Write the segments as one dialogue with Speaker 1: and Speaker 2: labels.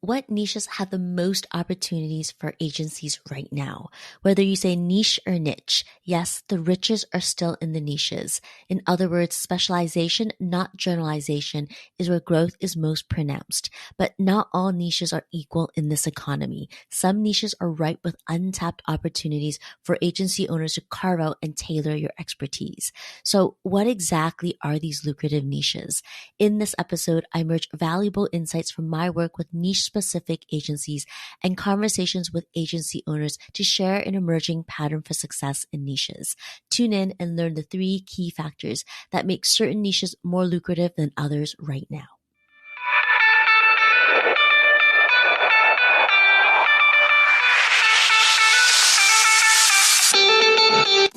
Speaker 1: what niches have the most opportunities for agencies right now? Whether you say niche or niche, yes, the riches are still in the niches. In other words, specialization, not generalization, is where growth is most pronounced. But not all niches are equal in this economy. Some niches are ripe with untapped opportunities for agency owners to carve out and tailor your expertise. So what exactly are these lucrative niches? In this episode, I merge valuable insights from my work with niche-specific agencies and conversations with agency owners to share an emerging pattern for success in niches. Tune in and learn the 3 key factors that make certain niches more lucrative than others right now.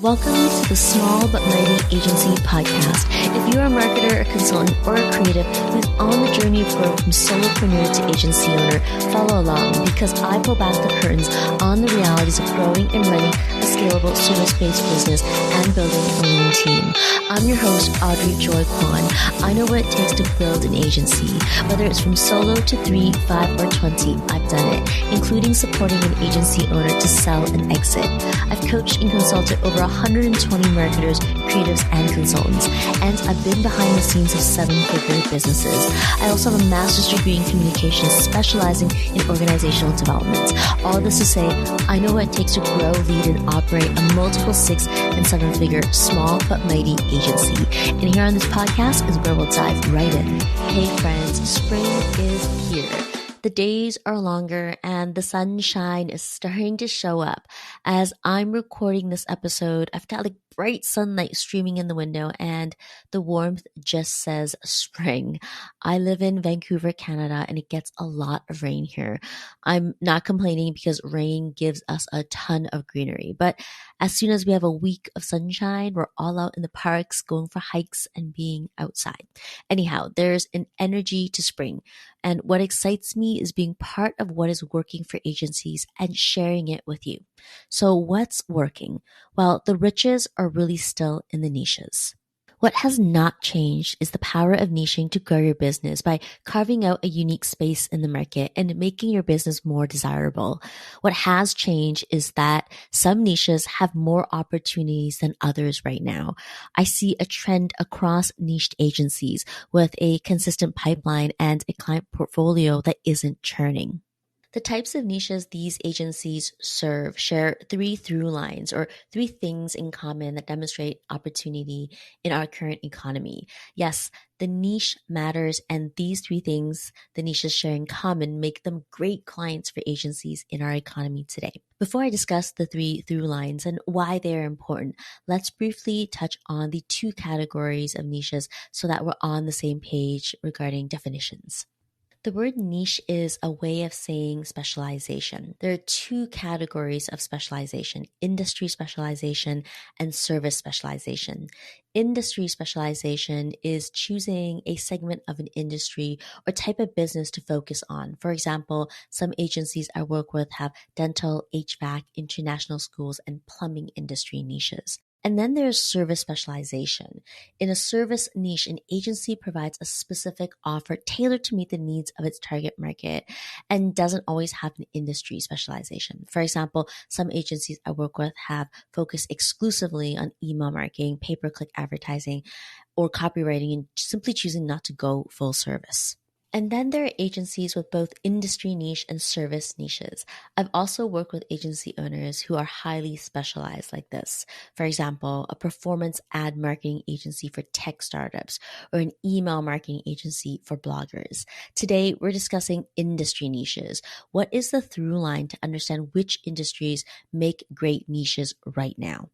Speaker 1: Welcome to the Small But Mighty Agency Podcast. If you're a marketer, a consultant, or a creative who's on the journey of growth from solopreneur to agency owner, follow along because I pull back the curtains on the realities of growing and running a scalable service-based business and building a winning team. I'm your host, Audrey Joy Kwan. I know what it takes to build an agency. Whether it's from solo to 3, 5, or 20, I've done it, including supporting an agency owner to sell and exit. I've coached and consulted over 120 marketers, creatives, and consultants, and I've been behind the scenes of 7-figure businesses. I also have a master's degree in communications, specializing in organizational development. All this to say, I know what it takes to grow, lead, and operate a multiple 6- and 7-figure small but mighty agency. And here on this podcast is where we'll dive right in. Hey friends, spring is here. The days are longer and the sunshine is starting to show up. As I'm recording this episode, I've got like bright sunlight streaming in the window and the warmth just says spring. I live in Vancouver, Canada, and it gets a lot of rain here. I'm not complaining because rain gives us a ton of greenery, but as soon as we have a week of sunshine, we're all out in the parks, going for hikes and being outside. Anyhow, there's an energy to spring. And what excites me is being part of what is working for agencies and sharing it with you. So what's working? Well, the riches are really still in the niches. What has not changed is the power of niching to grow your business by carving out a unique space in the market and making your business more desirable. What has changed is that some niches have more opportunities than others right now. I see a trend across niched agencies with a consistent pipeline and a client portfolio that isn't churning. The types of niches these agencies serve share 3 through lines or 3 things in common that demonstrate opportunity in our current economy. Yes, the niche matters, and these 3 things the niches share in common make them great clients for agencies in our economy today. Before I discuss the 3 through lines and why they are important, let's briefly touch on the 2 categories of niches so that we're on the same page regarding definitions. The word niche is a way of saying specialization. There are 2 categories of specialization: industry specialization and service specialization. Industry specialization is choosing a segment of an industry or type of business to focus on. For example, some agencies I work with have dental, HVAC, international schools, and plumbing industry niches. And then there's service specialization. In a service niche, an agency provides a specific offer tailored to meet the needs of its target market and doesn't always have an industry specialization. For example, some agencies I work with have focused exclusively on email marketing, pay-per-click advertising, or copywriting, and simply choosing not to go full service. And then there are agencies with both industry niche and service niches. I've also worked with agency owners who are highly specialized like this. For example, a performance ad marketing agency for tech startups or an email marketing agency for bloggers. Today, we're discussing industry niches. What is the through line to understand which industries make great niches right now?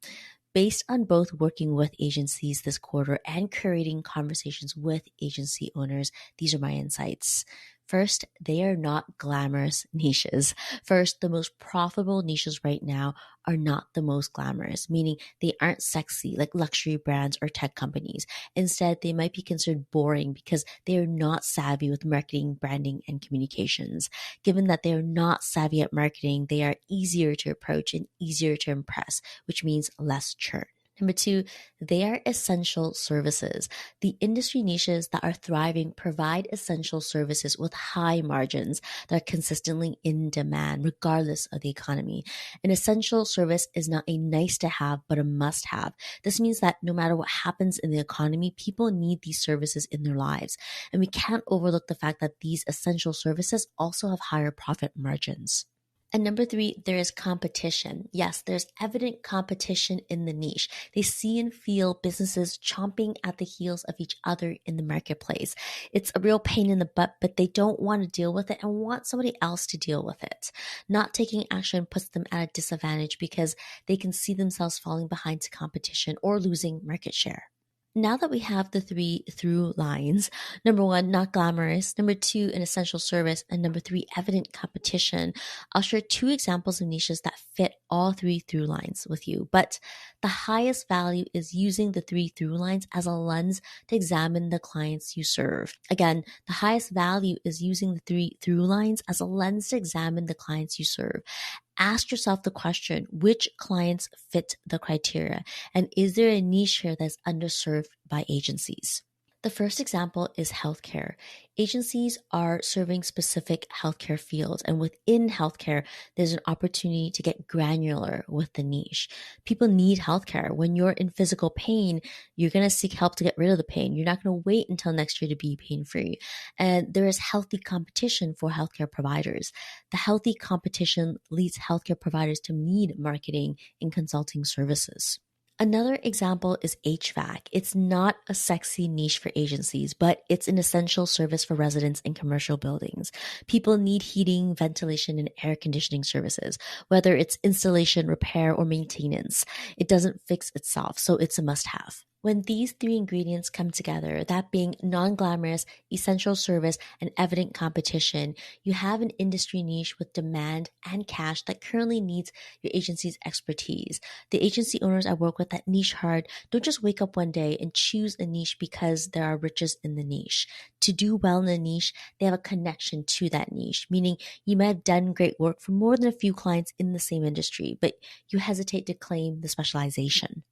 Speaker 1: Based on both working with agencies this quarter and curating conversations with agency owners, these are my insights. First, they are not glamorous niches. First, the most profitable niches right now are not the most glamorous, meaning they aren't sexy like luxury brands or tech companies. Instead, they might be considered boring because they are not savvy with marketing, branding, and communications. Given that they are not savvy at marketing, they are easier to approach and easier to impress, which means less churn. Number two, they are essential services. The industry niches that are thriving provide essential services with high margins that are consistently in demand, regardless of the economy. An essential service is not a nice to have, but a must have. This means that no matter what happens in the economy, people need these services in their lives. And we can't overlook the fact that these essential services also have higher profit margins. And number three, there is competition. Yes, there's evident competition in the niche. They see and feel businesses chomping at the heels of each other in the marketplace. It's a real pain in the butt, but they don't want to deal with it and want somebody else to deal with it. Not taking action puts them at a disadvantage because they can see themselves falling behind to competition or losing market share. Now that we have the three through lines, number one, not glamorous, number two, an essential service, and number three, evident competition, I'll share two examples of niches that fit all three through lines with you. But the highest value is using the three through lines as a lens to examine the clients you serve. Again, the highest value is using the three through lines as a lens to examine the clients you serve. Ask yourself the question, which clients fit the criteria? And is there a niche here that's underserved by agencies? The first example is healthcare. Agencies are serving specific healthcare fields, and within healthcare, there's an opportunity to get granular with the niche. People need healthcare. When you're in physical pain, you're going to seek help to get rid of the pain. You're not going to wait until next year to be pain-free. And there is healthy competition for healthcare providers. The healthy competition leads healthcare providers to need marketing and consulting services. Another example is HVAC. It's not a sexy niche for agencies, but it's an essential service for residents in commercial buildings. People need heating, ventilation, and air conditioning services, whether it's installation, repair, or maintenance. It doesn't fix itself, so it's a must-have. When these three ingredients come together, that being non-glamorous, essential service, and evident competition, you have an industry niche with demand and cash that currently needs your agency's expertise. The agency owners I work with that niche hard don't just wake up one day and choose a niche because there are riches in the niche. To do well in a niche, they have a connection to that niche, meaning you might have done great work for more than a few clients in the same industry, but you hesitate to claim the specialization.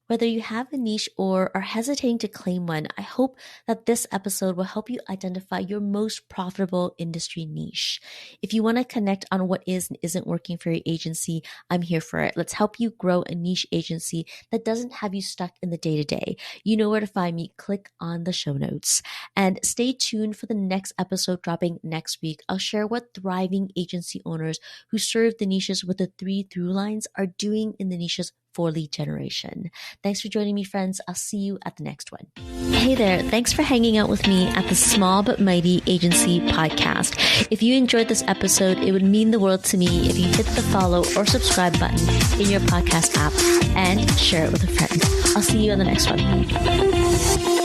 Speaker 1: Whether you have a niche or are hesitating to claim one, I hope that this episode will help you identify your most profitable industry niche. If you want to connect on what is and isn't working for your agency, I'm here for it. Let's help you grow a niche agency that doesn't have you stuck in the day-to-day. You know where to find me. Click on the show notes. And stay tuned for the next episode dropping next week. I'll share what thriving agency owners who serve the niches with the three through lines are doing in the niches for lead generation. Thanks for joining me, friends. I'll see you at the next one. Hey there. Thanks for hanging out with me at the Small But Mighty Agency podcast. If you enjoyed this episode, it would mean the world to me if you hit the follow or subscribe button in your podcast app and share it with a friend. I'll see you on the next one.